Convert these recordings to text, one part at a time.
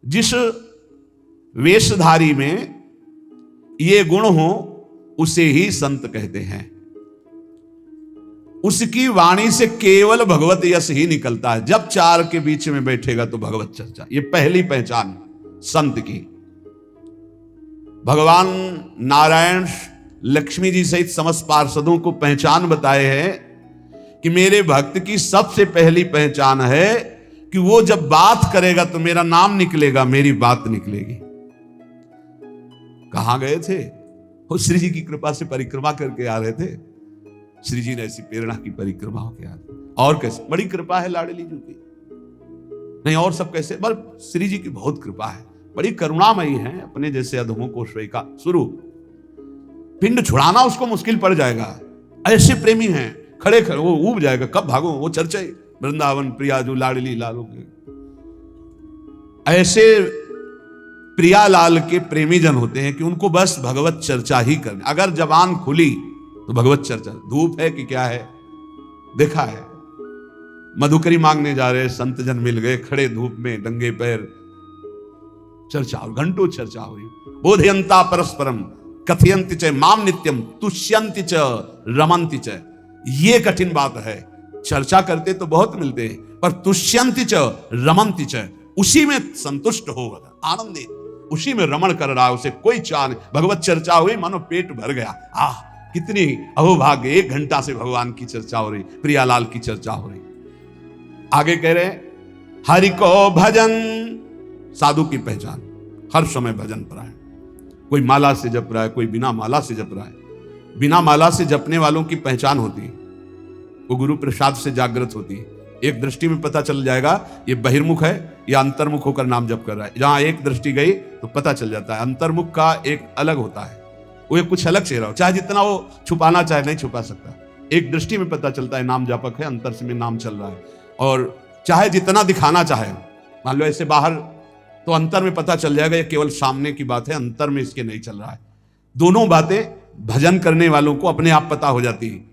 जिस वेशधारी में ये गुण हो उसे ही संत कहते हैं। उसकी वाणी से केवल भगवत यश ही निकलता है। जब चार के बीच में बैठेगा तो भगवत चर्चा, ये पहली पहचान संत की। भगवान नारायण लक्ष्मी जी सहित समस्त पार्षदों को पहचान बताए हैं कि मेरे भक्त की सबसे पहली पहचान है कि वो जब बात करेगा तो मेरा नाम निकलेगा, मेरी बात निकलेगी। कहां गए थे वो? श्री जी की कृपा से परिक्रमा करके आ रहे थे। श्री जी ने ऐसी प्रेरणा की परिक्रमा होके आ रहे। और कैसे बड़ी कृपा है लाडली जी की, नहीं और सब कैसे, बस श्री जी की बहुत कृपा है, बड़ी करुणामयी है। अपने जैसे अधमों को स्वीकार शुरू पिंड छुड़ाना उसको मुश्किल पड़ जाएगा। ऐसे प्रेमी हैं, खड़े खड़े वो ऊब जाएगा, कब भागो, वो चर्चा वृंदावन प्रियाजू लाडली लालो के। ऐसे प्रियालाल के प्रेमी जन होते हैं कि उनको बस भगवत चर्चा ही करनी। अगर जबान खुली तो भगवत चर्चा। धूप है कि क्या है देखा है, मधुकरी मांगने जा रहे संत जन मिल गए, खड़े धूप में नंगे पैर, चर्चा घंटों चर्चा हो रही। बोधयंता परस्परम कथयंति च माम नित्यम तुष्यंति च रमंति च। ये कठिन बात है। चर्चा करते तो बहुत मिलते हैं, पर तुष्यंति च रमंति च, उसी में संतुष्ट हो, आनंदित, उसी में रमण कर रहा है, उसे कोई चाह नहीं। भगवत चर्चा हुई मानो पेट भर गया। आह कितनी अहोभाग्य, 1 घंटा से भगवान की चर्चा हो रही, प्रियालाल की चर्चा हो रही। आगे कह रहे हरि को भजन, साधु की पहचान हर समय भजन परायण। कोई माला से जप रहा है, कोई बिना माला से जप रहा है। बिना माला से जपने वालों की पहचान होती है, वो गुरु प्रसाद से जागृत होती है। एक दृष्टि में पता चल जाएगा ये बहिर्मुख है या अंतर्मुख होकर नाम जप कर रहा है। जहां एक दृष्टि गई तो पता चल जाता है। अंतर्मुख का एक अलग होता है, वो एक कुछ अलग चेहरा हो, चाहे जितना वो छुपाना चाहे नहीं छुपा सकता। एक दृष्टि में पता चलता है नाम जापक है, अंतर से में नाम चल रहा है। और चाहे जितना दिखाना चाहे, मान लो ऐसे बाहर, तो अंतर में पता चल जाएगा ये केवल सामने की बात है, अंतर में इसके नहीं चल रहा है। दोनों बातें भजन करने वालों को अपने आप पता हो जाती है।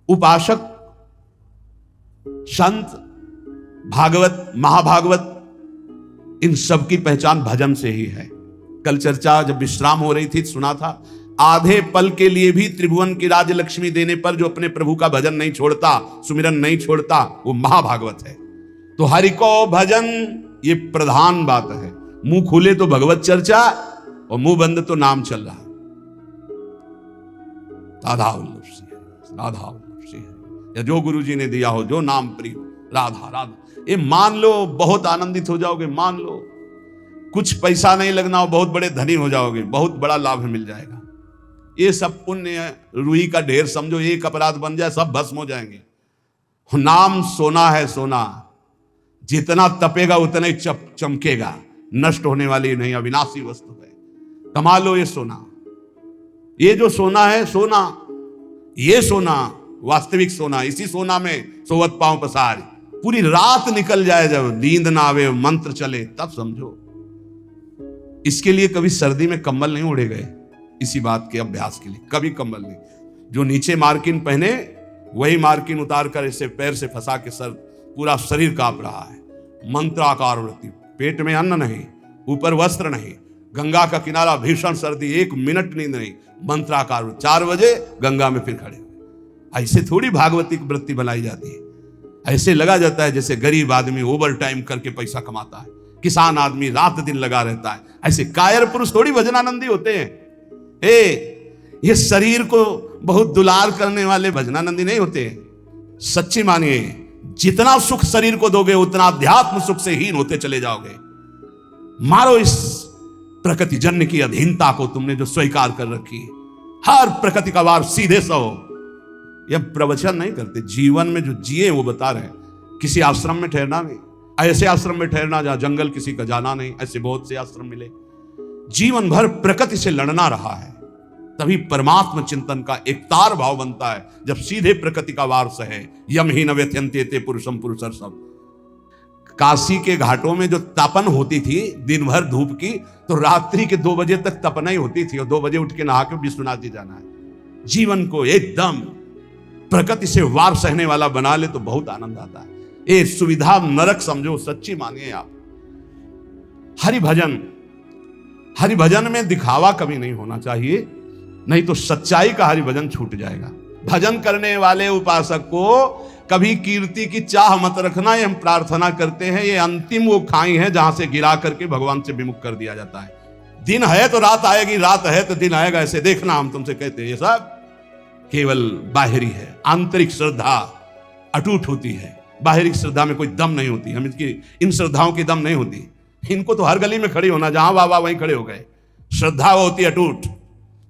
उपासक, संत, भागवत, महाभागवत, इन सब की पहचान भजन से ही है। कल चर्चा जब विश्राम हो रही थी सुना था, आधे पल के लिए भी त्रिभुवन की राजलक्ष्मी देने पर जो अपने प्रभु का भजन नहीं छोड़ता, सुमिरन नहीं छोड़ता, वो महाभागवत है। तो हरि को भजन ये प्रधान बात है। मुंह खुले तो भगवत चर्चा और मुंह बंद तो नाम चल रहा है। राधा वल्लभ श्री हरि, राधा वल्लभ श्री हरि, या जो गुरु जी ने दिया हो, जो नाम प्रिय, राधा राधा, ये मान लो, बहुत आनंदित हो जाओगे। मान लो कुछ पैसा नहीं लगना हो, बहुत बड़े धनी हो जाओगे, बहुत बड़ा लाभ मिल जाएगा। ये सब पुण्य रुई का ढेर समझो, एक अपराध बन जाए सब भस्म हो जाएंगे। नाम सोना है, सोना जितना तपेगा उतना ही चमकेगा, नष्ट होने वाली नहीं, अविनाशी वस्तु है। कमा लो ये सोना, ये जो सोना है, सोना, ये सोना वास्तविक सोना, इसी सोना में सोवत पांव पसार। पूरी रात निकल जाए, जब नींद ना आवे, मंत्र चले, तब समझो। इसके लिए कभी सर्दी में कंबल नहीं ओढ़े गए, इसी बात के अभ्यास के लिए कभी कंबल नहीं। जो नीचे मार्किन पहने वही मार्किन उतार कर इसे पैर से फंसा के सर, पूरा शरीर कांप रहा है। मंत्राकार वृत्ति, पेट में अन्न नहीं, ऊपर वस्त्र नहीं, गंगा का किनारा, भीषण सर्दी, 1 मिनट नींद नहीं, मंत्राकार। 4 बजे गंगा में फिर खड़े। ऐसे थोड़ी भागवती की वृत्ति बनाई जाती है। ऐसे लगा जाता है जैसे गरीब आदमी ओवर टाइम करके पैसा कमाता है, किसान आदमी रात दिन लगा रहता है। ऐसे कायर पुरुष थोड़ी भजनानंदी होते हैं। ये शरीर को बहुत दुलार करने वाले भजनानंदी नहीं होते। सच्ची मानिए, जितना सुख शरीर को दोगे उतना अध्यात्म सुख से हीन होते चले जाओगे। मारो इस प्रकृति जन्य की अधीनता को, तुमने जो स्वीकार कर रखी है। हर प्रकृति का वार सीधे सो। यह प्रवचन नहीं करते, जीवन में जो जिए वो बता रहे हैं। किसी आश्रम में ठहरना नहीं, ऐसे आश्रम में ठहरना जहां जंगल किसी का जाना नहीं, ऐसे बहुत से आश्रम मिले। जीवन भर प्रकृति से लड़ना रहा है, तभी परमात्मा चिंतन का एक तार भाव बनता है। जब सीधे प्रकृति का वार सहे, यम ही न व्यथयन्ते ते पुरुषम पुरुषर सब। काशी के घाटों में जो तपन होती थी दिन भर धूप की, तो रात्रि के 2 बजे तक तपना ही होती थी, और 2 बजे उठ के नहा के विश्वनाथ जी जाना है। जीवन को एकदम प्रकृति से वार सहने वाला बना ले तो बहुत आनंद आता है। ये सुविधा नरक समझो, सच्ची मानिए आप। हरि भजन, हरि भजन में दिखावा कभी नहीं होना चाहिए, नहीं तो सच्चाई का हरि भजन छूट जाएगा। भजन करने वाले उपासक को कभी कीर्ति की चाह मत रखना, ये हम प्रार्थना करते हैं। ये अंतिम वो खाई है जहां से गिरा करके भगवान से विमुख कर दिया जाता है। दिन है तो रात आएगी, रात है तो दिन आएगा, ऐसे देखना हम तुमसे कहते हैं। ये सब केवल बाहरी है। आंतरिक श्रद्धा अटूट होती है, बाहरी श्रद्धा में कोई दम नहीं होती। हम इसकी इन श्रद्धाओं की दम नहीं होती। इनको तो हर गली में खड़ी होना, जहां बाबा वहीं खड़े हो गए। श्रद्धा वो होती है अटूट,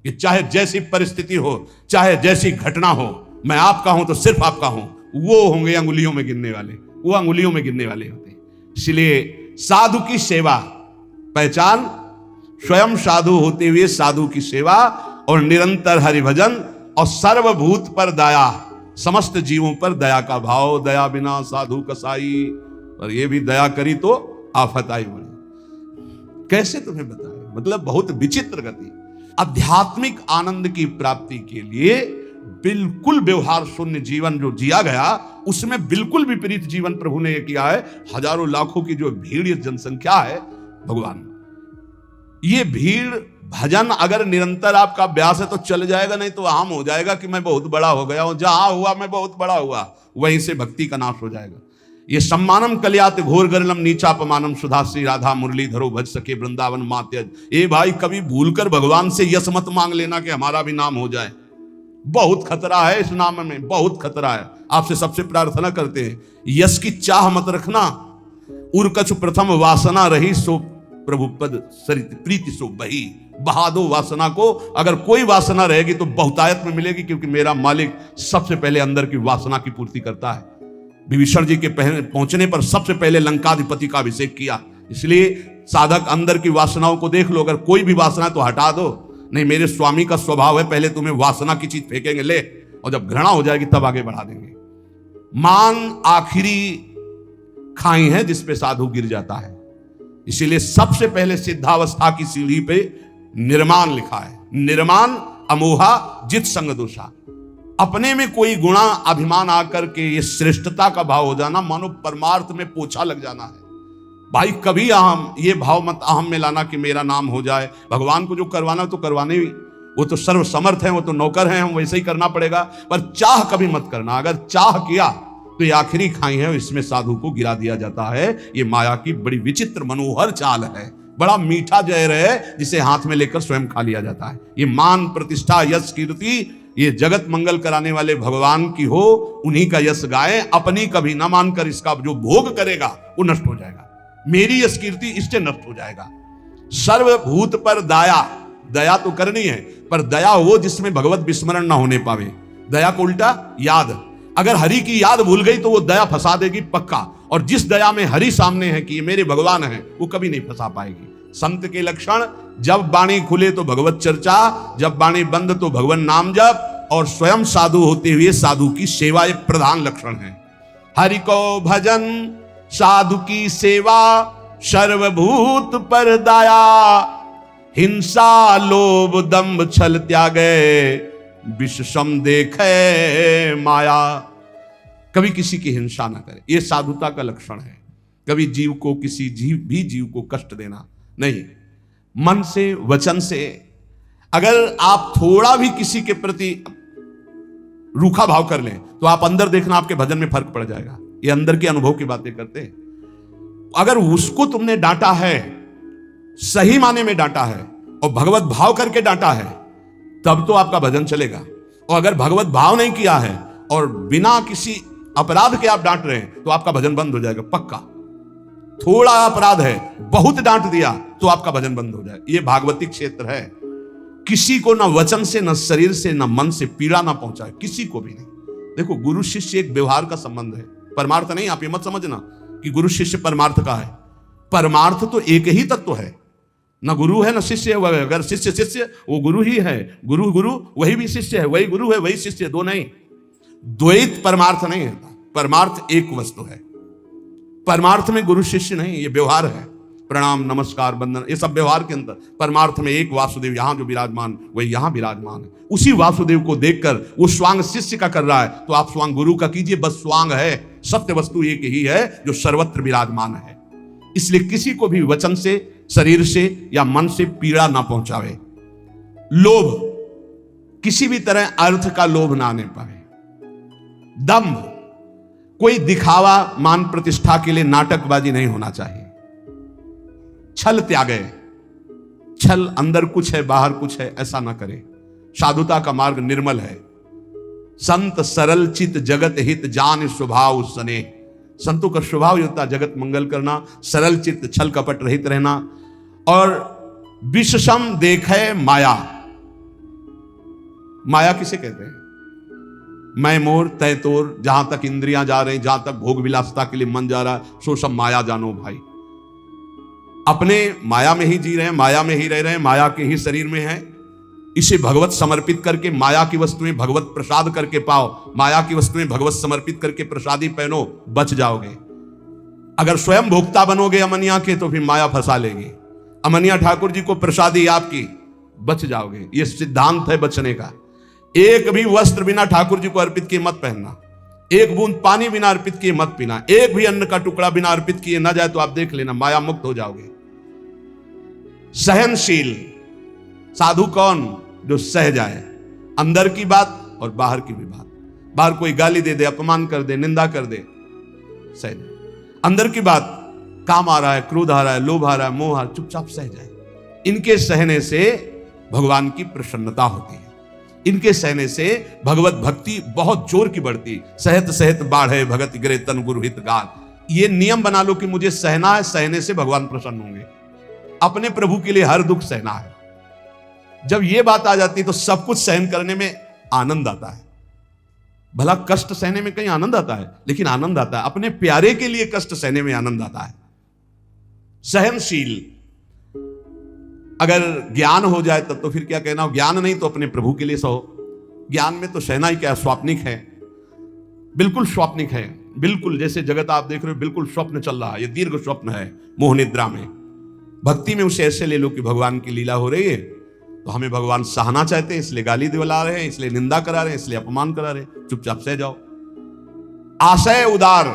कि चाहे जैसी परिस्थिति हो, चाहे जैसी घटना हो, मैं आपका हूं तो सिर्फ आपका हूं। वो होंगे अंगुलियों में गिनने वाले, वो अंगुलियों में गिनने वाले होते हैं। इसलिए साधु की सेवा पहचान, स्वयं साधु होते हुए साधु की सेवा और निरंतर हरिभजन और सर्वभूत पर दया, समस्त जीवों पर दया का भाव। दया बिना साधु कसाई, और ये भी दया करी तो आफत आई बड़ी। कैसे तुम्हें बताएं, मतलब बहुत विचित्र गति। आध्यात्मिक आनंद की प्राप्ति के लिए बिल्कुल व्यवहार शून्य जीवन जो जिया गया, उसमें बिल्कुल विपरीत जीवन प्रभु ने किया है। हजारों लाखों की जो भीड़, ये जनसंख्या है भगवान, ये भीड़ भजन अगर निरंतर आपका अभ्यास है तो चल जाएगा, नहीं तो आम हो जाएगा कि मैं बहुत बड़ा हो गया हूं, जहां हुआ मैं बहुत बड़ा हुआ, वहीं से भक्ति का नाश हो जाएगा। ये सम्मानम कल्यात घोर गरलम नीचापमानम सुधाश्री राधा मुरली धरो भज सके वृंदावन मात्यज। ए भाई, कभी भूलकर भगवान से यश मत मांग लेना कि हमारा भी नाम हो जाए। बहुत खतरा है इस नाम में, बहुत खतरा है। आपसे सबसे प्रार्थना करते हैं, यश की चाह मत रखना। उर्कछु प्रथम वासना रही सो प्रभु पद सरित प्रीति सो बही। बहा दो वासना को। अगर कोई वासना रहेगी तो बहुतायत में मिलेगी, क्योंकि मेरा मालिक सबसे पहले अंदर की वासना की पूर्ति करता है। विभीषण जी के पहुंचने पर सबसे पहले लंकाधिपति का अभिषेक किया। इसलिए साधक अंदर की वासनाओं को देख लो। अगर कोई भी वासना तो हटा दो। नहीं, मेरे स्वामी का स्वभाव है, पहले तुम्हें वासना की चीज फेंकेंगे ले, और जब घृणा हो जाएगी तब आगे बढ़ा देंगे। मान आखिरी खाई है जिस पे साधु गिर जाता है। इसीलिए सबसे पहले सिद्धावस्था की सीढ़ी पे निर्माण लिखा है। निर्माण अमोहा जित संग दोषा। अपने में कोई गुणा अभिमान आकर के ये श्रेष्ठता का भाव हो जाना, मानो परमार्थ में पोछा लग जाना है। भाई कभी अहम, ये भाव मत अहम में लाना कि मेरा नाम हो जाए। भगवान को जो करवाना तो करवाने, वो तो सर्व समर्थ है, वो तो नौकर हैं, हम वैसे ही करना पड़ेगा। पर चाह कभी मत करना। अगर चाह किया तो ये आखिरी खाई है, इसमें साधु को गिरा दिया जाता है। ये माया की बड़ी विचित्र मनोहर चाल है। बड़ा मीठा जहर है जिसे हाथ में लेकर स्वयं खा लिया जाता है। ये मान प्रतिष्ठा यश कीर्ति ये जगत मंगल कराने वाले भगवान की हो, उन्हीं का यश गाएं। अपनी कभी न मानकर इसका जो भोग करेगा वो नष्ट हो जाएगा। मेरी यश कीर्ति इससे नष्ट हो जाएगा। सर्वभूत पर दया, दया तो करनी है, पर दया वो जिसमें भगवत विस्मरण ना होने पावे। दया को उल्टा याद, अगर हरि की याद भूल गई तो वो दया फंसा देगी पक्का। और जिस दया में हरि सामने है कि ये मेरे भगवान है, वो कभी नहीं फंसा पाएगी। संत के लक्षण, जब वाणी खुले तो भगवत चर्चा, जब वाणी बंद तो भगवान नाम जप, और स्वयं साधु होते हुए साधु की सेवा एक प्रधान लक्षण है। हरि को भजन, साधु की सेवा, सर्वभूत पर दया, हिंसा लोभ दंभ छल त्यागे, विषम देखे माया। कभी किसी की हिंसा ना करे, ये साधुता का लक्षण है। कभी जीव को, किसी जीव को कष्ट देना नहीं। मन से, वचन से अगर आप थोड़ा भी किसी के प्रति रूखा भाव कर लें तो आप अंदर देखना, आपके भजन में फर्क पड़ जाएगा। ये अंदर के अनुभव की बातें करते हैं। अगर उसको तुमने डांटा है, सही माने में डांटा है और भगवत भाव करके डांटा है, तब तो आपका भजन चलेगा। और अगर भगवत भाव नहीं किया है और बिना किसी अपराध के आप डांट रहे हैं तो आपका भजन बंद हो जाएगा पक्का। थोड़ा अपराध है, बहुत डांट दिया तो आपका भजन बंद हो जाए। ये भागवती क्षेत्र है। किसी को ना वचन से, ना शरीर से, ना मन से पीड़ा ना पहुंचाए, किसी को भी नहीं। देखो, गुरु शिष्य एक व्यवहार का संबंध है, परमार्थ नहीं। आप ये मत समझना कि गुरु शिष्य परमार्थ का है। परमार्थ तो एक ही तत्व है, ना गुरु है ना शिष्य है। अगर शिष्य शिष्य, वो गुरु ही है। गुरु गुरु, वही भी शिष्य है, वही गुरु है, वही शिष्य है। दो नहीं, द्वैत परमार्थ नहीं है। परमार्थ एक वस्तु है। परमार्थ में गुरु शिष्य नहीं, ये व्यवहार है। प्रणाम, नमस्कार, वंदन, ये सब व्यवहार के अंदर। परमार्थ में एक वासुदेव यहां जो विराजमान, वही यहां विराजमान है। उसी वासुदेव को देखकर वो स्वांग शिष्य का कर रहा है, तो आप स्वांग गुरु का कीजिए। बस स्वांग है, सत्य वस्तु एक ही है जो सर्वत्र विराजमान है। इसलिए किसी को भी वचन से, शरीर से या मन से पीड़ा ना पहुंचावे। लोभ, किसी भी तरह अर्थ का लोभ ना आने पाए। दंभ, कोई दिखावा मान प्रतिष्ठा के लिए नाटकबाजी नहीं होना चाहिए। छल त्यागे, छल अंदर कुछ है बाहर कुछ है ऐसा ना करे। साधुता का मार्ग निर्मल है। संत सरल चित जगत हित जान स्वभाव सने। संतों का स्वभाव ये होता है जगत मंगल करना, सरल चित्त, छल कपट रहित रहना। और विषसम देखे माया, माया किसे कहते हैं? मैं मोर तय तोर, जहां तक इंद्रियां जा रही, जहां तक भोग विलासता के लिए मन जा रहा, सो सब माया जानो भाई। अपने माया में ही जी रहे हैं, माया में ही रह रहे हैं, माया के ही शरीर में है। इसे भगवत समर्पित करके माया की वस्तुएं भगवत प्रसाद करके पाओ, माया की वस्तुएं भगवत समर्पित करके प्रसादी पहनो, बच जाओगे। अगर स्वयं भोक्ता बनोगे अमनिया के तो फिर माया फंसा लेगी। अमनिया ठाकुर जी को प्रसादी आपकी, बच जाओगे। यह सिद्धांत है बचने का। एक भी वस्त्र बिना ठाकुर जी को अर्पित किए मत पहनना, एक बूंद पानी बिना अर्पित किए मत पीना, एक भी अन्न का टुकड़ा बिना अर्पित किए न जाए तो आप देख लेना माया मुक्त हो जाओगे। सहनशील, साधु कौन? जो सह जाए, अंदर की बात और बाहर की भी बात। बाहर कोई गाली दे दे, अपमान कर दे, निंदा कर दे, सह जाए। अंदर की बात, काम आ रहा है, क्रोध आ रहा है, लोभ आ रहा है, मोह आ रहा है, चुपचाप सह जाए। इनके सहने से भगवान की प्रसन्नता होती है। इनके सहने से भगवत भक्ति बहुत जोर की बढ़ती। सहत सहत बाढ़े भगत गिरे तन गुरु हित गाल। ये नियम बना लो कि मुझे सहना है, सहने से भगवान प्रसन्न होंगे। अपने प्रभु के लिए हर दुख सहना है। जब ये बात आ जाती है तो सब कुछ सहन करने में आनंद आता है। भला कष्ट सहने में कहीं आनंद आता है, लेकिन आनंद आता है अपने प्यारे के लिए कष्ट सहने में आनंद आता है। सहनशील, अगर ज्ञान हो जाए तब तो फिर क्या कहना, ज्ञान नहीं तो अपने प्रभु के लिए सहो। ज्ञान में तो सहना ही क्या, स्वाप्निक है, बिल्कुल स्वाप्निक है। बिल्कुल जैसे जगत आप देख रहे हो बिल्कुल स्वप्न चल रहा है, ये दीर्घ स्वप्न है मोह निद्रा में। भक्ति में उसे ऐसे ले लो कि भगवान की लीला हो रही है तो हमें भगवान सहना चाहते हैं, इसलिए गाली दिला रहे हैं, इसलिए निंदा करा रहे हैं, इसलिए अपमान करा रहे हैं, चुपचाप सह जाओ। आशय उदार,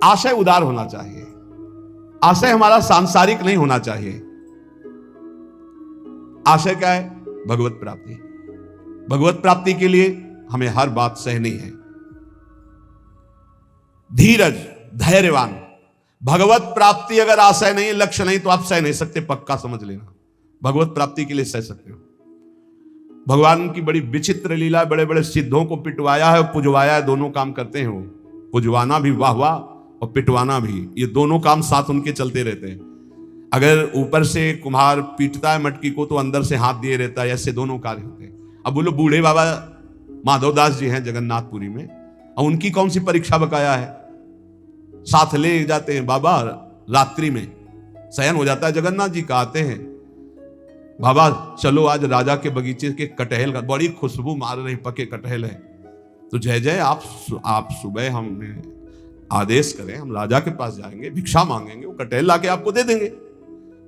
आशय उदार होना चाहिए। आशय हमारा सांसारिक नहीं होना चाहिए। आशय क्या है? भगवत प्राप्ति। भगवत प्राप्ति के लिए हमें हर बात सहनी है। धीरज, धैर्यवान। भगवत प्राप्ति अगर आशय नहीं, लक्ष्य नहीं तो आप सह नहीं सकते, पक्का समझ लेना। भगवत प्राप्ति के लिए सह सकते हो। भगवान की बड़ी विचित्र लीला, बड़े बड़े सिद्धों को पिटवाया है और पुजवाया है, दोनों काम करते हैं वो। पुजवाना भी वाह वाह और पिटवाना भी, ये दोनों काम साथ उनके चलते रहते हैं। अगर ऊपर से कुम्हार पीटता है मटकी को तो अंदर से हाथ दिए रहता है, ऐसे दोनों कार्य होते हैं। अब बोलो बूढ़े बाबा माधवदास जी हैं जगन्नाथपुरी में, और उनकी कौन सी परीक्षा बकाया है? साथ ले जाते हैं बाबा, रात्रि में शयन हो जाता है जगन्नाथ जी का, आते हैं बाबा चलो आज राजा के बगीचे के कटहल का, बड़ी खुशबू मार रही, पके कटहल है, तो जय जय आप सुबह हमें आदेश करें, हम राजा के पास जाएंगे, भिक्षा मांगेंगे, वो कटहल लाके आपको दे देंगे।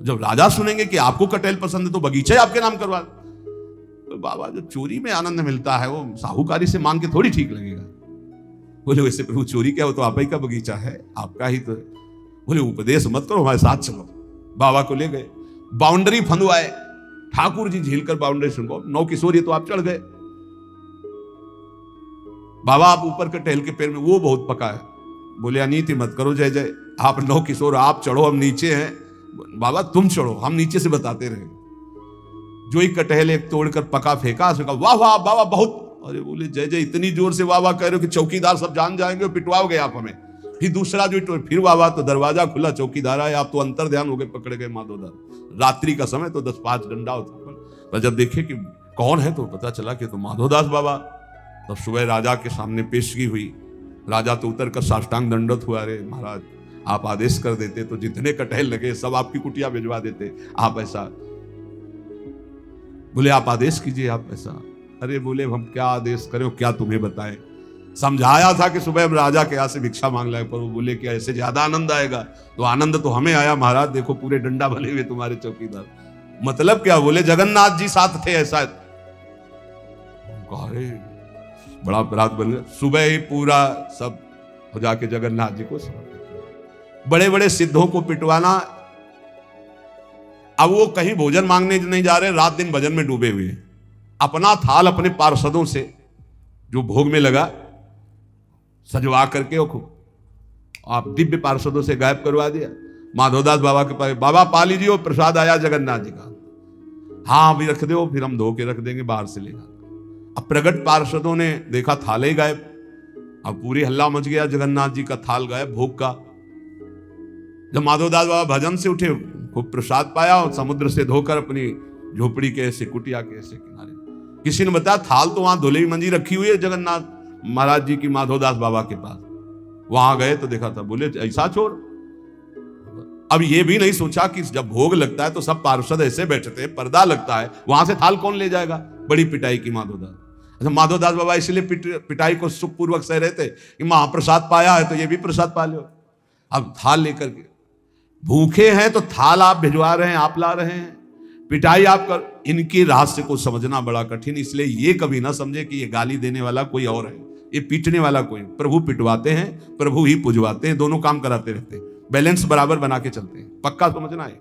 जब राजा सुनेंगे कि आपको कटहल पसंद है तो बगीचा आपके नाम करवा। तो बाबा जो चोरी में आनंद मिलता है वो साहूकारी से मांग के थोड़ी ठीक लगेगा। बोले वैसे प्रभु चोरी क्या हो, तो आप ही का बगीचा है, आपका ही तो। बोले उपदेश मत करो, हमारे साथ चलो। बाबा को ले गए, बाउंड्री फंदवाए, ठाकुर जी झीलकर बाउंड्री सुनको, नौ किशोर ये तो आप चढ़ गए। बाबा आप ऊपर के टहल के पैर में, वो बहुत पका है। बोले अनीति मत करो जय जय, आप नौ किशोर आप चढ़ो, हम नीचे हैं। बाबा तुम चढ़ो, हम नीचे से बताते रहे। जो ही कटहल एक तोड़कर पका फेंका, उसने कहा वाह वाह बाबा बहुत। अरे बोले जय जय इतनी जोर से वाह वाह कह रहे हो कि चौकीदार सब जान जाएंगे, पिटवाओगे आप हमें। फिर दूसरा जो फिर वाह वाह, तो दरवाजा खुला, चौकीदार आए, आप तो अंतर ध्यान हो गए, पकड़े गए माधवदास। रात्रि का समय तो 10-5 डंडा होता, पर जब देखे कि कौन है तो पता चला कि तो माधवदास बाबा। तब सुबह राजा के सामने पेशगी हुई। राजा तो उतर कर साष्टांग दंडवत हुआ, अरे महाराज आप आदेश कर देते तो जितने कटहल लगे सब आपकी कुटिया भिजवा देते, आप ऐसा। बोले आप आदेश कीजिए, आप ऐसा। अरे बोले हम क्या आदेश करें, क्या तुम्हें बताएं। समझाया था कि सुबह हम राजा के यहाँ से भिक्षा मांग लाए, पर वो बोले कि ऐसे ज्यादा आनंद आएगा। तो आनंद तो हमें आया महाराज, देखो पूरे डंडा भले हुए तुम्हारे चौकीदार। मतलब क्या? बोले जगन्नाथ जी साथ थे ऐसा। अरे बड़ा अपराध बन गया। सुबह ही पूरा सब हो जाके जगन्नाथ जी को समर्पित। बड़े बड़े सिद्धों को पिटवाना अब वो कहीं भोजन मांगने नहीं जा रहे, रात दिन भजन में डूबे हुए हैं। अपना थाल अपने पार्षदों से जो भोग में लगा सजवा करके वो खूब आप दिव्य पार्षदों से गायब करवा दिया। माधवदास बाबा के पास, बाबा पा लीजिए वो प्रसाद आया जगन्नाथ जी का। हाँ अभी रख दो, फिर हम धो के रख देंगे, बाहर से लेगा। अब प्रगट पार्षदों ने देखा थाल ही गायब। अब पूरी हल्ला मच गया, जगन्नाथ जी का थाल गायब भोग का। जब माधवदास बाबा भजन से उठे, खूब प्रसाद पाया और समुद्र से धोकर अपनी झोपड़ी के ऐसे कुटिया के ऐसे किनारे, किसी ने बताया थाल तो वहां धुले मंजी रखी हुई है जगन्नाथ महाराज जी की माधवदास बाबा के पास। वहां गए तो देखा था, बोले ऐसा चोर। अब ये भी नहीं सोचा कि जब भोग लगता है तो सब पार्षद ऐसे बैठते हैं, पर्दा लगता है, वहां से थाल कौन ले जाएगा। बड़ी पिटाई की माधवदास। अच्छा, माधवदास बाबा इसलिए पिटाई को सुखपूर्वक सह रहे थे कि महाप्रसाद पाया है तो ये भी प्रसाद पा लो। अब थाल लेकर के भूखे हैं तो थाल आप भिजवा रहे हैं, आप ला रहे हैं, पिटाई आप कर। इनकी रहस्य को समझना बड़ा कठिन, इसलिए ये कभी ना समझे कि ये गाली देने वाला कोई और है, ये पीटने वाला कोई। प्रभु पिटवाते हैं, प्रभु ही पुजवाते हैं, दोनों काम कराते रहते हैं, बैलेंस बराबर बना के चलते हैं, पक्का समझना है।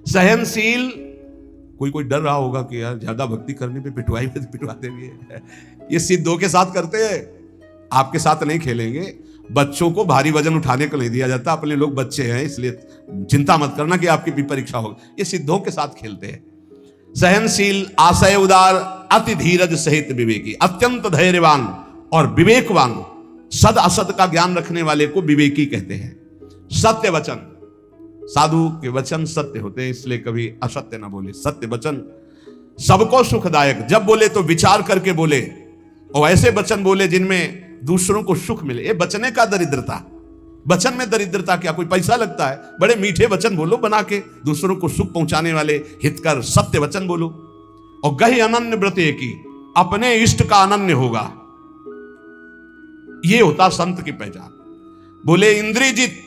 सहनशील, कोई डर रहा होगा कि यार ज्यादा भक्ति करने पे पिटवाई में पिटवा देंगे। ये सिद्धों के साथ करते हैं, आपके साथ नहीं खेलेंगे। बच्चों को भारी वजन उठाने को नहीं दिया जाता, अपने लोग बच्चे हैं इसलिए चिंता मत करना कि आपकी भी परीक्षा होगी। ये सिद्धों के साथ खेलते हैं। सहनशील, आशय उदार, अति धीरज सहित विवेकी, अत्यंत धैर्यवान और विवेकवान, सद असत का ज्ञान रखने वाले को विवेकी कहते हैं। सत्य वचन, साधु के वचन सत्य होते हैं, इसलिए कभी असत्य ना बोले, सत्य वचन। सबको सुखदायक, जब बोले तो विचार करके बोले और ऐसे वचन बोले जिनमें दूसरों को सुख मिले। ये बचने का दरिद्रता, वचन में दरिद्रता क्या, कोई पैसा लगता है। बड़े मीठे वचन बोलो बना के, दूसरों को सुख पहुंचाने वाले हितकर सत्य वचन बोलो। और गहि अनन्य व्रत की, अपने इष्ट का अनन्य होगा, ये होता संत की पहचान। बोले इंद्रियजित,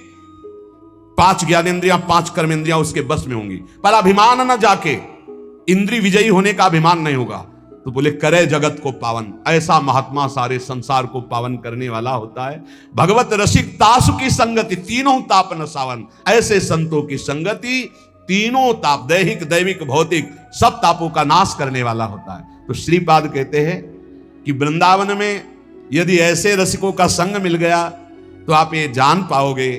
5 ज्ञानेंद्रियां 5 कर्मेंद्रियां उसके बस में होंगी, पर अभिमान न जाके, इंद्रिय विजयी होने का अभिमान नहीं होगा। तो बोले करे जगत को पावन, ऐसा महात्मा सारे संसार को पावन करने वाला होता है। भगवत रसिक तासु की संगति, तीनों ताप न सावन, ऐसे संतों की संगति तीनों ताप, दैहिक दैविक भौतिक सब तापों का नाश करने वाला होता है। तो श्रीपाद कहते हैं कि वृंदावन में यदि ऐसे रसिकों का संग मिल गया तो आप ये जान पाओगे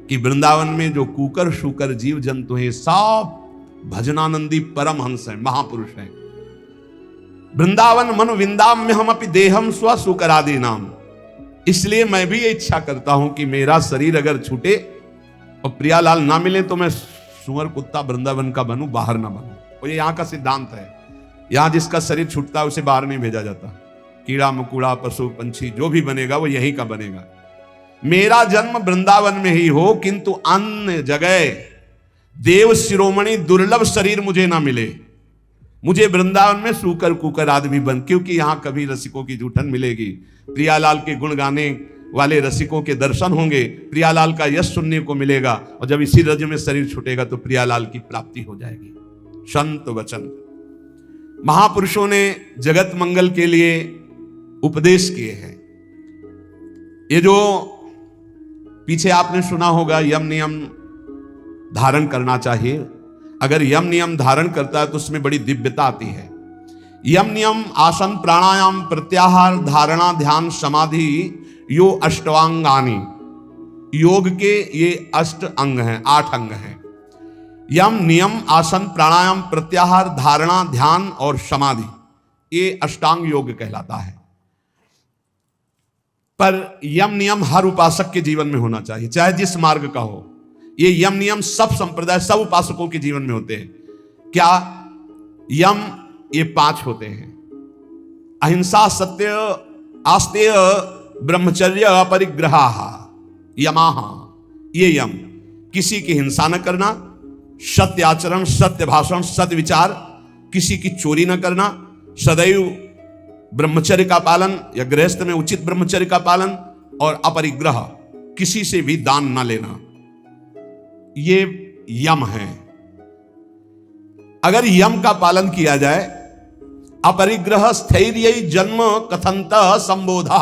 कि वृंदावन में जो कुकर शुकर जीव जंतु हैं सब भजनानंदी परमहंस हैं, महापुरुष हैं। वृंदावन मनु विंदाम्य हम अपि देहम स्व सुकरादि नाम। इसलिए मैं भी ये इच्छा करता हूं कि मेरा शरीर अगर छूटे और प्रियालाल ना मिले तो मैं सुअर कुत्ता वृंदावन का बनूं, बाहर ना बनूं। और ये यहाँ का सिद्धांत है। यहां जिसका शरीर छूटता है उसे बाहर नहीं भेजा जाता। कीड़ा मकुड़ा पशु पंछी जो भी बनेगा वो यहीं का बनेगा। मेरा जन्म वृंदावन में ही हो, किंतु अन्य जगह देव शिरोमणि दुर्लभ शरीर मुझे ना मिले। मुझे वृंदावन में सूकर कुकर आदमी बन, क्योंकि यहां कभी रसिकों की जूठन मिलेगी, प्रियालाल के गुण गाने वाले रसिकों के दर्शन होंगे, प्रियालाल का यश सुनने को मिलेगा। और जब इसी रज में शरीर छूटेगा तो प्रियालाल की प्राप्ति हो जाएगी। संत वचन, महापुरुषों ने जगत मंगल के लिए उपदेश किए हैं। ये जो पीछे आपने सुना होगा यम नियम धारण करना चाहिए, अगर यम नियम धारण करता है तो उसमें बड़ी दिव्यता आती है। यम नियम आसन प्राणायाम प्रत्याहार धारणा ध्यान समाधि यो अष्टांगानि, योग के ये 8 अंग हैं, 8 अंग हैं। यम नियम आसन प्राणायाम प्रत्याहार धारणा ध्यान और समाधि, ये अष्टांग योग कहलाता है। पर यम नियम हर उपासक के जीवन में होना चाहिए, चाहे जिस मार्ग का हो। ये यम नियम सब संप्रदाय सब उपासकों के जीवन में होते हैं। क्या यम? ये 5 होते हैं। अहिंसा सत्य आस्तेय ब्रह्मचर्य अपरिग्रहा यमाहा, ये यम। किसी की हिंसा न करना, सत्य आचरण, सत्य भाषण, सत्य विचार, किसी की चोरी न करना, सदैव ब्रह्मचर्य का पालन या गृहस्थ में उचित ब्रह्मचर्य का पालन, और अपरिग्रह, किसी से भी दान न लेना, ये यम है। अगर यम का पालन किया जाए, अपरिग्रह स्थैर्य जन्म कथंत संबोधा,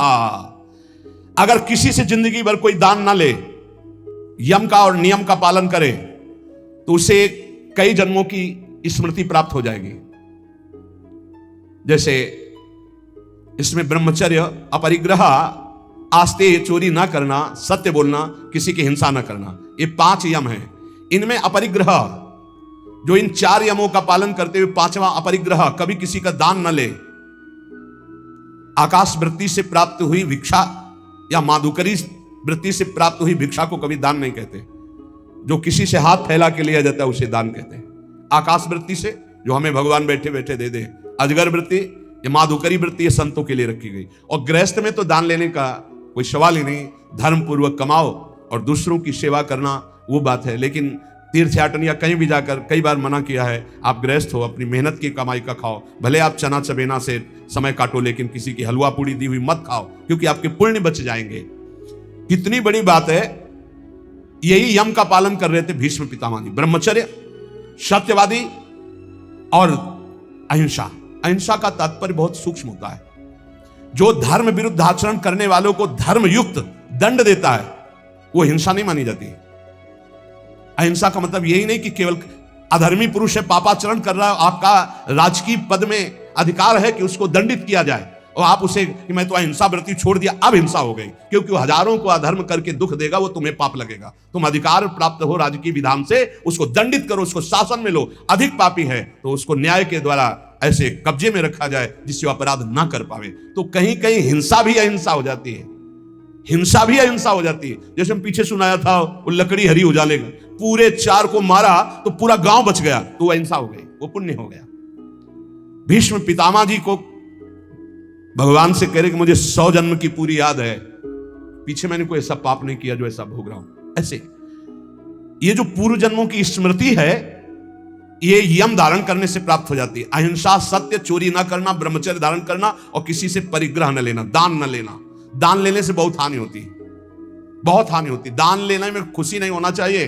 अगर किसी से जिंदगी भर कोई दान ना ले, यम का और नियम का पालन करे, तो उसे कई जन्मों की स्मृति प्राप्त हो जाएगी। जैसे इसमें ब्रह्मचर्य, अपरिग्रह, आस्ते, चोरी ना करना, सत्य बोलना, किसी की हिंसा ना करना, ये 5 यम हैं। इनमें अपरिग्रह, जो इन 4 यमों का पालन करते हुए 5वां अपरिग्रह, कभी किसी का दान न ले। आकाश वृत्ति से प्राप्त हुई भिक्षा या माधुकरी वृत्ति से प्राप्त हुई भिक्षा को कभी दान नहीं कहते। जो किसी से हाथ फैला के लिया जाता है उसे दान कहते हैं। आकाश वृत्ति से जो हमें भगवान बैठे बैठे दे दे। अजगर वृत्ति, ये माधुकरी वृत्ति, ये संतों के लिए रखी गई। और गृहस्थ में तो दान लेने का कोई सवाल ही नहीं। धर्म पूर्वक कमाओ और दूसरों की सेवा करना वो बात है। लेकिन तीर्थयाटन या कहीं भी जाकर कई बार मना किया है, आप गृहस्थ हो, अपनी मेहनत की कमाई का खाओ। भले आप चना चबेना से समय काटो, लेकिन किसी की हलवा पूड़ी दी हुई मत खाओ, क्योंकि आपके पुण्य बच जाएंगे। कितनी बड़ी बात है। यही यम का पालन कर रहे थे भीष्म पितामह जी। ब्रह्मचर्य, सत्यवादी और अहिंसा। अहिंसा का तात्पर्य बहुत सूक्ष्म होता है। जो धर्म विरुद्ध आचरण करने वालों को धर्म युक्त दंड देता है, वो हिंसा नहीं मानी जाती। अहिंसा का मतलब यही नहीं कि केवल अधर्मी पुरुष है, पापाचरण कर रहा है, आपका राजकीय पद में अधिकार है कि उसको दंडित किया जाए और आप उसे कि मैं तो अहिंसा व्रती छोड़ दिया, अब हिंसा हो गई, क्योंकि वो हजारों को अधर्म करके दुख देगा, वो तुम्हें पाप लगेगा। तुम अधिकार प्राप्त हो राजकीय विधान से, उसको दंडित करो, उसको शासन में लो। अधिक पापी है तो उसको न्याय के द्वारा ऐसे कब्जे में रखा जाए जिससे अपराध ना कर पावे। तो कहीं कहीं हिंसा भी अहिंसा हो जाती है। हिंसा भी अहिंसा हो जाती है। जैसे हम पीछे सुनाया था, वो लकड़ी हरी उजाले का, पूरे 4 को मारा तो पूरा गांव बच गया, तो अहिंसा हो गई, वो पुण्य हो गया। भीष्म पितामह जी को भगवान से कह रहे कि मुझे 100 जन्म की पूरी याद है, पीछे मैंने कोई ऐसा पाप नहीं किया जो ऐसा भोग रहा हूं। ऐसे ये जो पूर्व जन्मों की स्मृति है, ये यम धारण करने से प्राप्त हो जाती है। अहिंसा, सत्य, चोरी ना करना, ब्रह्मचर्य धारण करना और किसी से परिग्रह न लेना, दान न लेना। दान लेने से बहुत हानि होती है, बहुत हानि होती है। दान लेने में खुशी नहीं होना चाहिए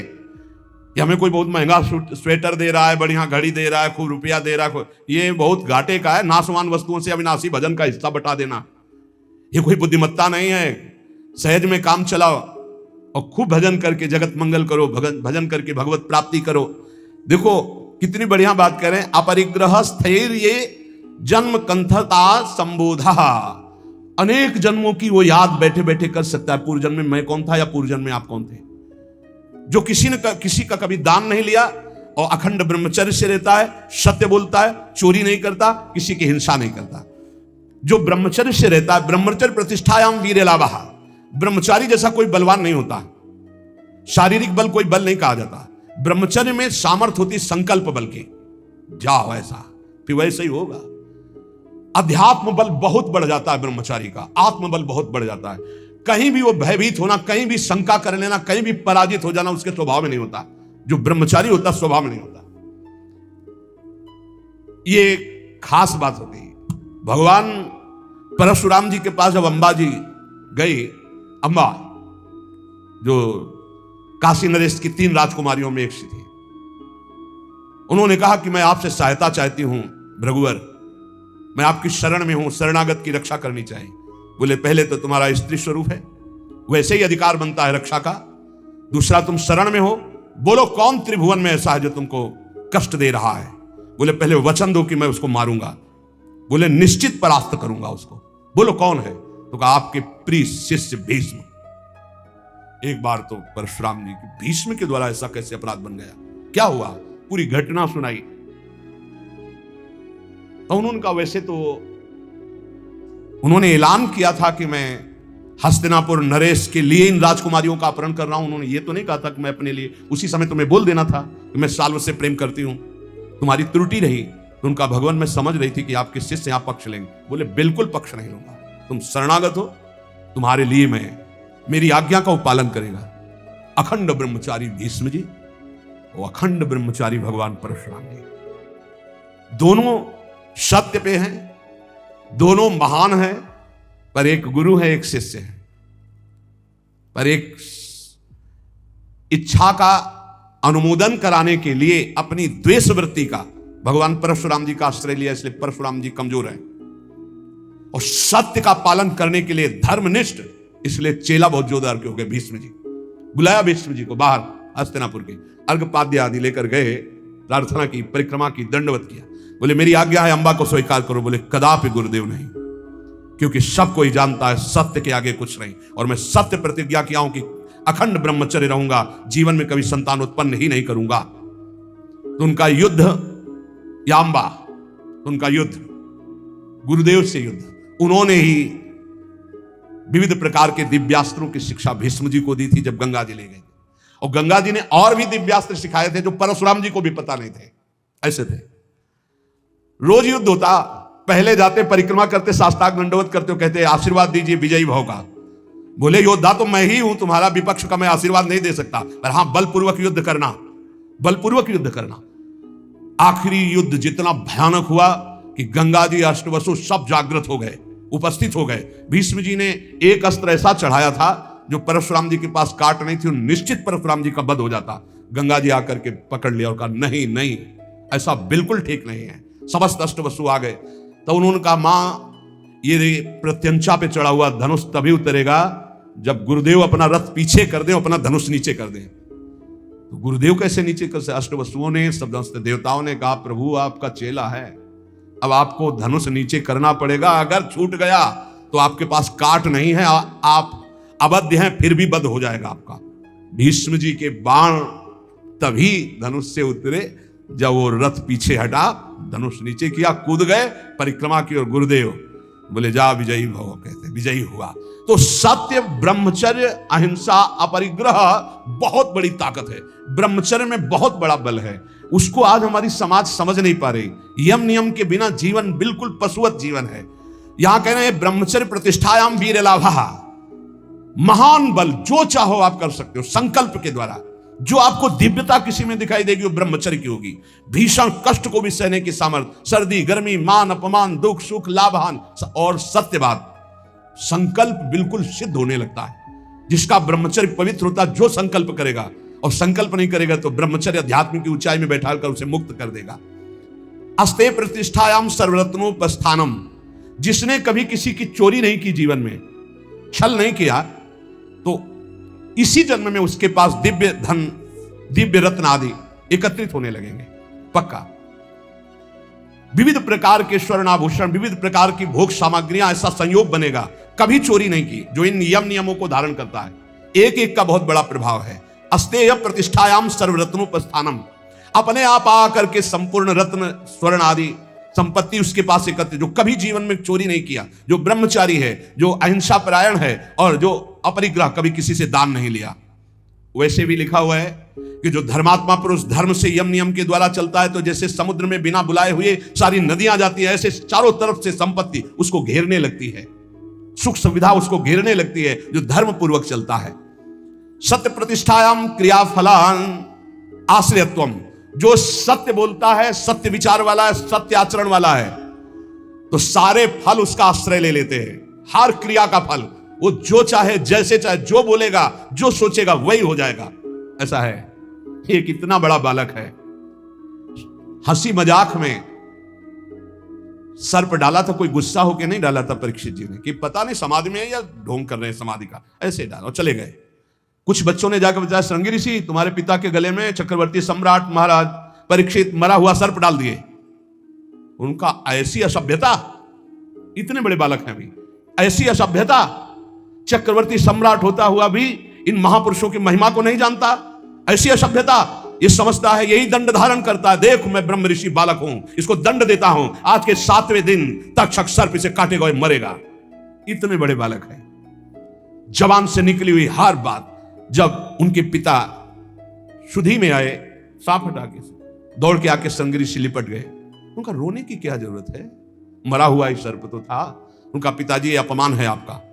कि हमें कोई बहुत महंगा स्वेटर दे रहा है, बढ़िया घड़ी दे रहा है, खूब रुपया दे रहा है, ये बहुत घाटे का है। नाशवान वस्तुओं से अविनाशी भजन का हिस्सा बटा देना, ये कोई बुद्धिमत्ता नहीं है। सहज में काम चलाओ और खूब भजन करके जगत मंगल करो, भजन करके भगवत प्राप्ति करो। देखो कितनी बढ़िया बात करें। अपरिग्रह स्थैर्य जन्म कंथता संबोधा। अनेक जन्मों की वो याद बैठे बैठे कर सकता है। पूर्व जन्म में मैं कौन था या पूर्व जन्म में आप कौन थे। जो किसी का कभी दान नहीं लिया और अखंड ब्रह्मचर्य से रहता है, सत्य बोलता है, चोरी नहीं करता, किसी की हिंसा नहीं करता। जो ब्रह्मचर्य से रहता है, ब्रह्मचर्य प्रतिष्ठायाम वीर लाभः। ब्रह्मचारी जैसा कोई बलवान नहीं होता। शारीरिक बल कोई बल नहीं कहा जाता। ब्रह्मचर्य में सामर्थ्य होती संकल्प बल की, जाओ ऐसा, फिर वैसे ही होगा। अध्यात्म बल बहुत बढ़ जाता है ब्रह्मचारी का, आत्मबल बहुत बढ़ जाता है। कहीं भी वो भयभीत होना, कहीं भी शंका कर लेना, कहीं भी पराजित हो जाना उसके स्वभाव में नहीं होता। जो ब्रह्मचारी होता स्वभाव में नहीं होता। ये खास बात होती है। भगवान परशुराम जी के पास जब अंबा जी गई, अंबा जो काशी नरेश की 3 राजकुमारियों में एक सी थी, उन्होंने कहा कि मैं आपसे सहायता चाहती हूं भृगुवर, मैं आपकी शरण में हूं, शरणागत की रक्षा करनी चाहिए। बोले पहले तो तुम्हारा स्त्री स्वरूप है, वैसे ही अधिकार बनता है रक्षा का। दूसरा तुम शरण में हो, बोलो कौन त्रिभुवन में ऐसा है जो तुमको कष्ट दे रहा है। बोले पहले वचन दो कि मैं उसको मारूंगा। बोले निश्चित परास्त करूंगा उसको। बोलो कौन है। तो कहा आपके प्रिय शिष्य भीष्म। एक बार तो परशुराम जी की भीष्म के द्वारा ऐसा कैसे अपराध बन गया, क्या हुआ, पूरी घटना सुनाई। तो उन्होंने कहा वैसे तो उन्होंने ऐलान किया था कि मैं हस्तिनापुर नरेश के लिए इन राजकुमारियों का अपहरण कर रहा हूं। उन्होंने ये तो नहीं कहा था कि मैं अपने लिए। उसी समय तुम्हें बोल देना था कि मैं साल्व से प्रेम करती हूं, तुम्हारी त्रुटि रही। तो उनका भगवान मैं समझ रही थी कि आपके शिष्य यहां पक्ष लेंगे। बोले बिल्कुल पक्ष नहीं लूंगा, तुम शरणागत हो, तुम्हारे लिए मैं मेरी आज्ञा का पालन करेगा। अखंड ब्रह्मचारी भीष्म जी और अखंड ब्रह्मचारी भगवान परशुराम जी, दोनों सत्य पे हैं, दोनों महान हैं, पर एक गुरु है एक शिष्य है। पर एक इच्छा का अनुमोदन कराने के लिए अपनी द्वेष वृत्ति का भगवान परशुराम जी का आश्रय लिया, इसलिए परशुराम जी कमजोर है। और सत्य का पालन करने के लिए धर्मनिष्ठ, इसलिए चेला बहुत जोरदार के हो गए। भीष्म जी बुलाया भीष्म जी को बाहर हस्तिनापुर के, अर्घपाद्य आदि लेकर गए। प्रार्थना की, परिक्रमा की, दंडवत किया। बोले मेरी आज्ञा है अम्बा को स्वीकार करो। बोले कदापि गुरुदेव नहीं, क्योंकि सब कोई जानता है सत्य के आगे कुछ नहीं, और मैं सत्य प्रतिज्ञा किया हूं कि अखंड ब्रह्मचर्य रहूंगा, जीवन में कभी संतान उत्पन्न ही नहीं करूंगा। तो उनका युद्ध यांबा, उनका युद्ध गुरुदेव से युद्ध, उन्होंने ही विविध प्रकार के दिव्यास्त्रों की शिक्षा भीष्म जी को दी थी जब गंगा जी ले गए। और गंगा जी ने और भी दिव्यास्त्र सिखाए थे जो परशुराम जी को भी पता नहीं थे। ऐसे थे, रोज युद्ध होता, पहले जाते परिक्रमा करते, साष्टांग दंडवत करते, कहते आशीर्वाद दीजिए विजयी भव का। बोले योद्धा तो मैं ही हूं, तुम्हारा विपक्ष का मैं आशीर्वाद नहीं दे सकता, पर हां बलपूर्वक युद्ध करना, बलपूर्वक युद्ध करना। आखिरी युद्ध जितना भयानक हुआ कि गंगा जी अष्टवसु सब जागृत हो गए, उपस्थित हो गए। भीष्म जी ने एक अस्त्र ऐसा चढ़ाया था जो परशुराम जी के पास काट नहीं थी, निश्चित परशुराम जी का वध हो जाता। गंगा जी आकर के पकड़ लिया और कहा नहीं नहीं, ऐसा बिल्कुल ठीक नहीं है। समस्त अष्टवसु आ गए। तो उन्होंने कहा मां ये प्रत्यंचा पे चढ़ा हुआ धनुष तभी उतरेगा जब गुरुदेव अपना रथ पीछे कर दें, अपना धनुष नीचे कर दें। तो गुरुदेव कैसे नीचे कर सकते? अष्टवसुओं ने, सब देवताओं ने कहा प्रभु आपका चेला है, अब आपको धनुष नीचे करना पड़ेगा, अगर छूट गया तो आपके पास काट नहीं है, आप अबद्ध हैं, फिर भी बद्ध हो जाएगा आपका। भीष्म जी के बाण तभी धनुष से उतरे जब वो रथ पीछे हटा, धनुष नीचे किया, कूद गए, परिक्रमा की और गुरुदेव बोले जा विजयी भव, कहते विजयी हुआ। तो सत्य, ब्रह्मचर्य, अहिंसा, अपरिग्रह बहुत बड़ी ताकत है। ब्रह्मचर्य में बहुत बड़ा बल है, उसको आज हमारी समाज समझ नहीं पा रही। यम नियम के बिना जीवन बिल्कुल पशुवत जीवन है। यहां कह रहे हैं ब्रह्मचर्य प्रतिष्ठायाम वीर लाभा, महान बल, जो चाहो आप कर सकते हो संकल्प के द्वारा। जो आपको दिव्यता किसी में दिखाई देगी वो ब्रह्मचर्य की होगी। भीषण कष्ट को भी सहने की सामर्थ्य, सर्दी गर्मी, मान अपमान, दुख सुख, लाभहान और सत्यवाद, संकल्प बिल्कुल सिद्ध होने लगता है। जिसका ब्रह्मचर्य पवित्र होता है, जो संकल्प करेगा, और संकल्प नहीं करेगा तो ब्रह्मचर्य अध्यात्म की ऊंचाई में बैठा कर उसे मुक्त कर देगा। अस्ते प्रतिष्ठायाम सर्वरत्नोपस्थानम, जिसने कभी किसी की चोरी नहीं की, जीवन में छल नहीं किया, तो इसी जन्म में उसके पास दिव्य धन, दिव्य रत्न आदि एकत्रित होने लगेंगे पक्का। विविध प्रकार के स्वर्ण आभूषण, विविध प्रकार की भोग सामग्रियां, ऐसा संयोग बनेगा, कभी चोरी नहीं की, जो इन नियमों को धारण करता है। एक एक का बहुत बड़ा प्रभाव है। अस्तेय प्रतिष्ठायाम सर्वरत्नोपस्थानम, अपने आप आकर के संपूर्ण रत्न, स्वर्ण आदि संपत्ति उसके पास एकत्रित, जो कभी जीवन में चोरी नहीं किया, जो ब्रह्मचारी है, जो अहिंसा परायण है, और जो अपरिग्रह, कभी किसी से दान नहीं लिया। वैसे भी लिखा हुआ है कि जो धर्मात्मा पुरुष धर्म से यम नियम के द्वारा चलता है, तो जैसे समुद्र में बिना बुलाए हुए सारी नदियां जाती है, ऐसे चारों तरफ से संपत्ति उसको घेरने लगती है, सुख सुविधा उसको घेरने लगती है, जो धर्म पूर्वक चलता है। सत्य प्रतिष्ठायाम क्रियाफलान आश्रयत्वम, जो सत्य बोलता है, सत्य विचार वाला है, सत्य आचरण वाला है, तो सारे फल उसका आश्रय ले लेते हैं। हर क्रिया का फल, वो जो चाहे, जैसे चाहे, जो बोलेगा, जो सोचेगा वही हो जाएगा। ऐसा है। एक इतना बड़ा बालक है, हंसी मजाक में सर्प डाला था, कोई गुस्सा होकर नहीं डाला था परीक्षित जी ने, कि पता नहीं समाधि में है या ढोंग कर रहे हैं समाधि का, ऐसे डाला और चले गए। कुछ बच्चों ने जाकर बताया श्रृंगी ऋषि, तुम्हारे पिता के गले में चक्रवर्ती सम्राट महाराज परीक्षित मरा हुआ सर्प डाल दिए। उनका ऐसी असभ्यता, इतने बड़े बालक हैं अभी, ऐसी असभ्यता, चक्रवर्ती सम्राट होता हुआ भी इन महापुरुषों की महिमा को नहीं जानता, ऐसी असभ्यता। ये समझता है यही दंड धारण करता है, देख मैं ब्रह्म ऋषि बालक हूं, इसको दंड देता हूं, आज के 7वें दिन तक्षक सर्प इसे काटेगा और मरेगा। इतने बड़े बालक हैं। जबान से निकली हुई हर बात, जब उनके पिता सुधी में आए, सांप हटा के दौड़ के आके श्रृंगी ऋषि लिपट गए। उनका रोने की क्या जरूरत है, मरा हुआ ही सर्प तो था। उनका पिताजी, ये अपमान है आपका।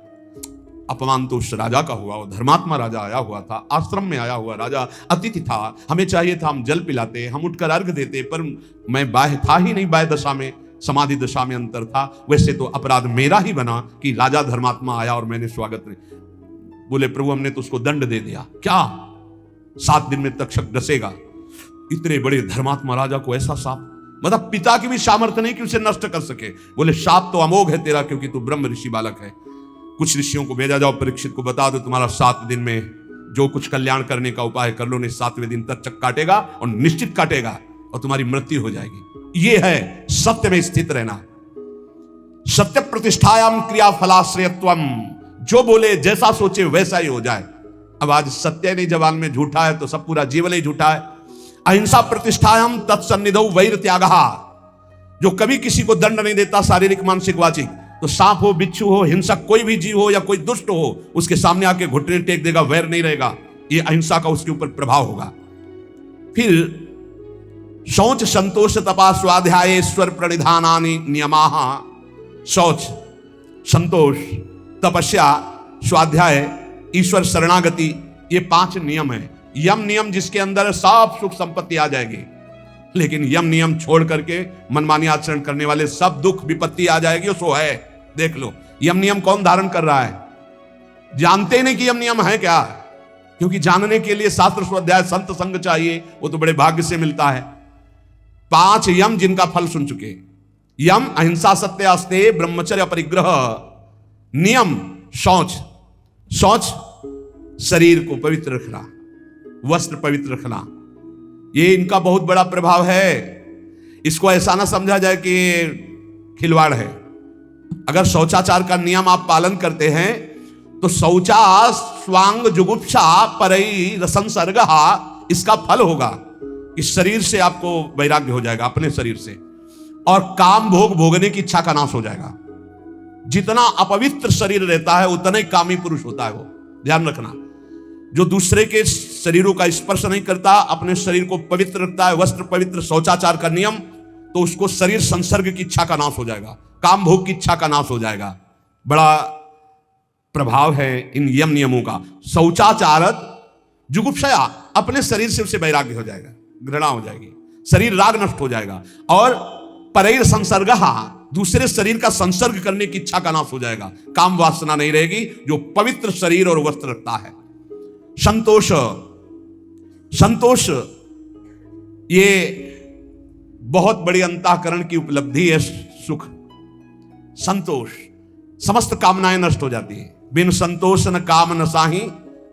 अपमान तो उस राजा का हुआ, वो धर्मात्मा राजा आया हुआ था, आश्रम में आया हुआ राजा अतिथि था, हमें चाहिए था हम जल पिलाते, हम उठकर अर्घ देते, पर मैं बाह्य था ही नहीं, बाह्य दशा में, समाधि दशा में अंतर था। वैसे तो अपराध मेरा ही बना कि राजा धर्मात्मा आया और मैंने स्वागत नहीं। बोले प्रभु हमने तो उसको दंड दे दिया, क्या 7 दिन में तक्षक डसेगा। इतने बड़े धर्मात्मा राजा को ऐसा शाप, मतलब पिता की भी सामर्थ्य नहीं कि उसे नष्ट कर सके। बोले शाप तो अमोघ है तेरा, क्योंकि तू ब्रह्म ऋषि बालक है। कुछ ऋषियों को भेजा, जाओ परीक्षित को बता दो तुम्हारा 7 दिन में जो कुछ कल्याण करने का उपाय कर लो, नहीं 7वें दिन तक्षक काटेगा और निश्चित काटेगा, और तुम्हारी मृत्यु हो जाएगी। ये है सत्य में स्थित रहना। सत्य प्रतिष्ठायाम क्रिया फलाश्रयत्वम, जो बोले जैसा सोचे वैसा ही हो जाए। अब आज सत्य नहीं जबान में झूठा है तो सब पूरा जीवन ही झूठा है। अहिंसा प्रतिष्ठायाम तत्सन्निधौ वैर त्यागः, जो कभी किसी को दंड नहीं देता शारीरिक मानसिक वाचिक, तो सांप हो बिच्छू हो हिंसक कोई भी जीव हो या कोई दुष्ट हो उसके सामने आके घुटने टेक देगा, वैर नहीं रहेगा। ये अहिंसा का उसके ऊपर प्रभाव होगा। फिर शौच संतोष तपा स्वाध्याय ईश्वर प्रणिधानानि नियमाः, शौच संतोष तपस्या स्वाध्याय ईश्वर शरणागति, ये 5 नियम है। यम नियम जिसके अंदर सब सुख संपत्ति आ जाएगी, लेकिन यम नियम छोड़ करके मनमानी आचरण करने वाले सब दुख विपत्ति आ जाएगी। सो है, देख लो यम नियम कौन धारण कर रहा है, जानते नहीं कि यम नियम है क्या, क्योंकि जानने के लिए शास्त्र स्वाध्याय संत संग चाहिए, वो तो बड़े भाग्य से मिलता है। 5 यम जिनका फल सुन चुके। यम अहिंसा सत्य अस्ते ब्रह्मचर्य परिग्रह, नियम शौच, शौच शरीर को पवित्र रखना, वस्त्र पवित्र रखना, ये इनका बहुत बड़ा प्रभाव है। इसको ऐसा ना समझा जाए कि खिलवाड़ है। अगर शौचाचार का नियम आप पालन करते हैं तो शौचा स्वांग जुगुप्सा परई रसंसर्ग, इसका फल होगा कि शरीर से आपको वैराग्य हो जाएगा, अपने शरीर से, और काम भोग भोगने की इच्छा का नाश हो जाएगा। जितना अपवित्र शरीर रहता है उतना ही कामी पुरुष होता है वो, ध्यान रखना। जो दूसरे के शरीरों का स्पर्श नहीं करता, अपने शरीर को पवित्र रखता है, वस्त्र पवित्र, शौचाचार का नियम, तो उसको शरीर संसर्ग की इच्छा का नाश हो जाएगा, काम भोग की इच्छा का नाश हो जाएगा। बड़ा प्रभाव है इन यम नियमों का। शौचाचारत जुगुप्सया, अपने शरीर से उसे वैराग्य हो जाएगा, घृणा हो जाएगी, शरीर राग नष्ट हो जाएगा। और परैर संसर्ग, दूसरे शरीर का संसर्ग करने की इच्छा का नाश हो जाएगा, काम वासना नहीं रहेगी, जो पवित्र शरीर और वस्त्र रखता है। संतोष, संतोष ये बहुत बड़ी अंतःकरण की उपलब्धि है। सुख, संतोष, समस्त कामनाएं नष्ट हो जाती है। बिन संतोष न काम न साही,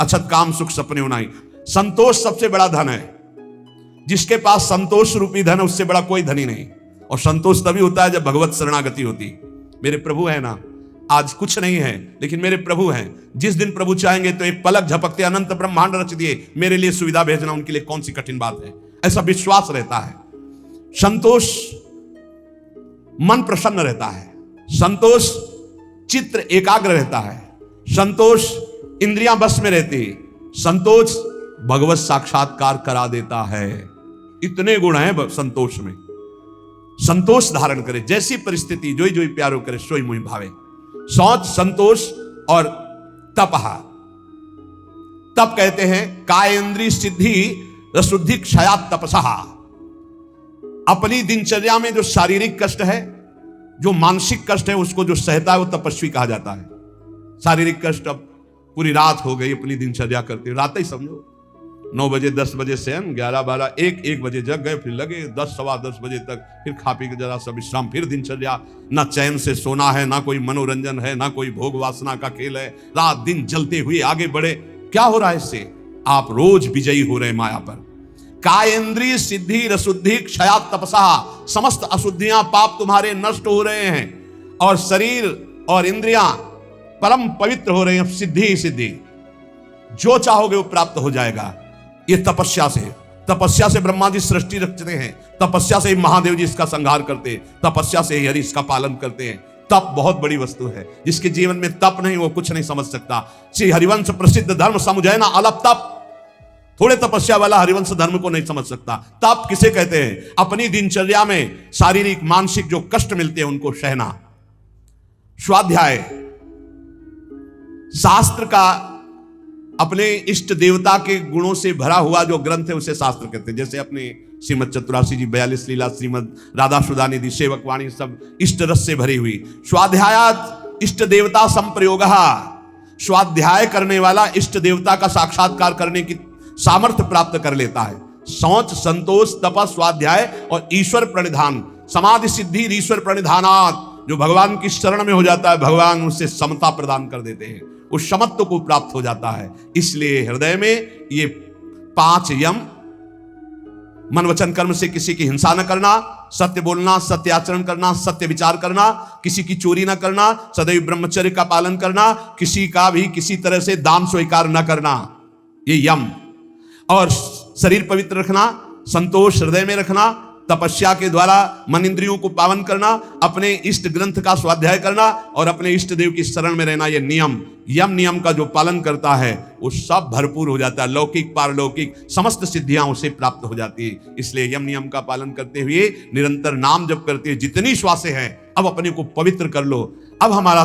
अछत काम सुख सपने उनाई। संतोष सबसे बड़ा धन है। जिसके पास संतोष रूपी धन है उससे बड़ा कोई धनी नहीं। और संतोष तभी होता है जब भगवत शरणागति होती। मेरे प्रभु है ना, आज कुछ नहीं है लेकिन मेरे प्रभु हैं। जिस दिन प्रभु चाहेंगे तो एक पलक झपकते अनंत ब्रह्मांड रच दिए, मेरे लिए सुविधा भेजना उनके लिए कौन सी कठिन बात है, ऐसा विश्वास रहता है। संतोष, मन प्रसन्न रहता है। संतोष, चित्र एकाग्र रहता है। संतोष, इंद्रियां बस में रहती है। संतोष, भगवत साक्षात्कार करा देता है। इतने गुण हैं संतोष में। संतोष धारण करे, जैसी परिस्थिति जोई जोई प्यारो करे सोई मुहि भावे। शौच, संतोष और तपहा। तप कहते हैं कायेंद्रिय सिद्धि रसुद्धि क्षयात तपसहा। अपनी दिनचर्या में जो शारीरिक कष्ट है, जो मानसिक कष्ट है, उसको जो सहता है वो तपस्वी कहा जाता है। शारीरिक कष्ट, अब पूरी रात हो गई अपनी दिनचर्या करते, रात ही समझो 9 बजे 10 बजे से 11 12 1 बजे जग गए, फिर लगे 10 सवा 10 बजे तक, फिर खा पी के जरा सा विश्राम, फिर दिनचर्या। ना चैन से सोना है, ना कोई मनोरंजन है, ना कोई भोग वासना का खेल है। रात दिन जलते हुए आगे बढ़े। क्या हो रहा है इससे? आप रोज विजयी हो रहे माया पर। कायेंद्रिय सिद्धि रसुद्धि क्षयात तपसा। समस्त अशुद्धियां पाप तुम्हारे नष्ट हो रहे हैं और शरीर और इंद्रियां परम पवित्र हो रहे हैं। सिद्धि ही सिद्धि, जो चाहोगे वो प्राप्त हो जाएगा। ये तपस्या से, तपस्या से ब्रह्मा जी सृष्टि रचते हैं, तपस्या से ही महादेव जी इसका संहार करते हैं, तपस्या से ही हरि इसका पालन करते हैं। तप बहुत बड़ी वस्तु है। जिसके जीवन में तप नहीं वो कुछ नहीं समझ सकता। श्री हरिवंश प्रसिद्ध धर्म समुझे ना अलप तप। थोड़े तपस्या वाला हरिवंश धर्म को नहीं समझ सकता। तप किसे कहते हैं? अपनी दिनचर्या में शारीरिक मानसिक जो कष्ट मिलते हैं उनको सहना। स्वाध्याय, शास्त्र का अपने इष्ट देवता के गुणों से भरा हुआ जो ग्रंथ है उसे शास्त्र कहते हैं। जैसे अपने श्रीमद चतुरासी जी 42 लीला, श्रीमद राधा सुधा निधि, सेवक वाणी, सब इष्ट रस से भरी हुई। स्वाध्यायात इष्ट देवता संप्रयोग। स्वाध्याय करने वाला इष्ट देवता का साक्षात्कार करने की सामर्थ्य प्राप्त कर लेता है। शौच, संतोष, तपस, स्वाध्याय और ईश्वर प्रणिधान। समाधि सिद्धि ईश्वर प्रणिधानात। जो भगवान की शरण में हो जाता है, भगवान उससे समता प्रदान कर देते हैं, उस समत्व को प्राप्त हो जाता है। इसलिए हृदय में ये 5 यम मन वचन कर्म से किसी की हिंसा न करना, सत्य बोलना, सत्य आचरण करना, सत्य विचार करना, किसी की चोरी न करना, सदैव ब्रह्मचर्य का पालन करना, किसी का भी किसी तरह से दान स्वीकार न करना, ये यम। और शरीर पवित्र रखना, संतोष हृदय में रखना, तपस्या के द्वारा मन इंद्रियों को पावन करना, अपने इष्ट ग्रंथ का स्वाध्याय करना और अपने इष्ट देव की शरण में रहना, ये नियम। यम नियम का जो पालन करता है वो सब भरपूर हो जाता है, लौकिक पारलौकिक समस्त सिद्धियां उसे प्राप्त हो जाती है। इसलिए यम नियम का पालन करते हुए निरंतर नाम जप करते हुए जितनी श्वासें हैं अब अपने को पवित्र कर लो। अब हमारा